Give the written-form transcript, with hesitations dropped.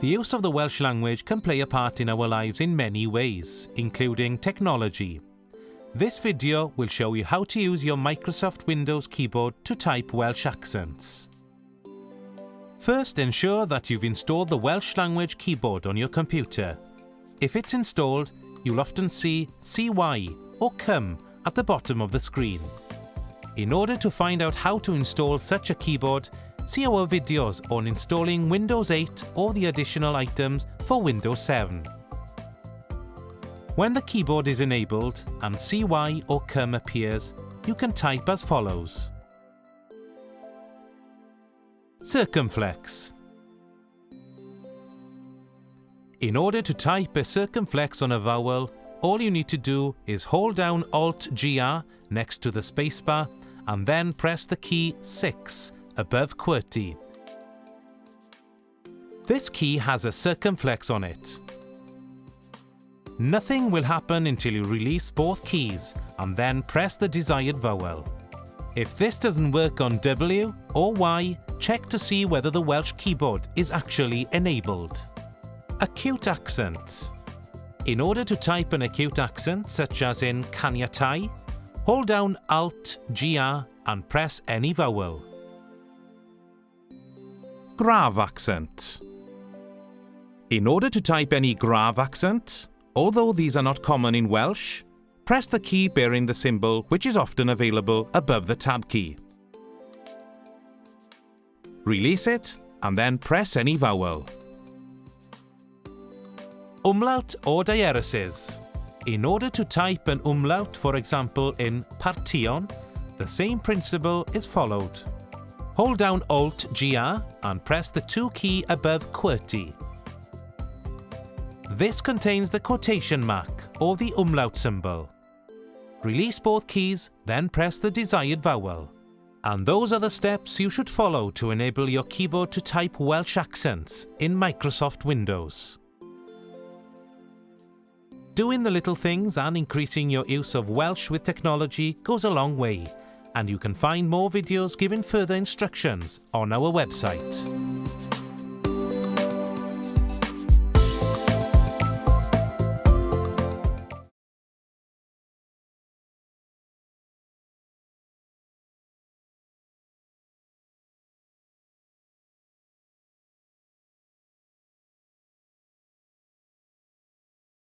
The use of the Welsh language can play a part in our lives in many ways, including technology. This video will show you how to use your Microsoft Windows keyboard to type Welsh accents. First, ensure that you've installed the Welsh language keyboard on your computer. If it's installed, you'll often see CY or CUM at the bottom of the screen. In order to find out how to install such a keyboard, see our videos on installing Windows 8 or the additional items for Windows 7. When the keyboard is enabled and CY or CUM appears, you can type as follows. Circumflex. In order to type a circumflex on a vowel, all you need to do is hold down Alt-GR next to the spacebar and then press the key 6 above QWERTY. This key has a circumflex on it. Nothing will happen until you release both keys and then press the desired vowel. If this doesn't work on W or Y, check to see whether the Welsh keyboard is actually enabled. Acute Accents. In order to type an acute accent, such as in caniatáu, hold down Alt-GR and press any vowel. Grave accent. In order to type any grave accent, although these are not common in Welsh, press the key bearing the symbol which is often available above the tab key. Release it and then press any vowel. Umlaut or diaresis. In order to type an umlaut, for example in partion, the same principle is followed. Hold down Alt-GR and press the 2 key above QWERTY. This contains the quotation mark or the umlaut symbol. Release both keys, then press the desired vowel. And those are the steps you should follow to enable your keyboard to type Welsh accents in Microsoft Windows. Doing the little things and increasing your use of Welsh with technology goes a long way, and you can find more videos giving further instructions on our website.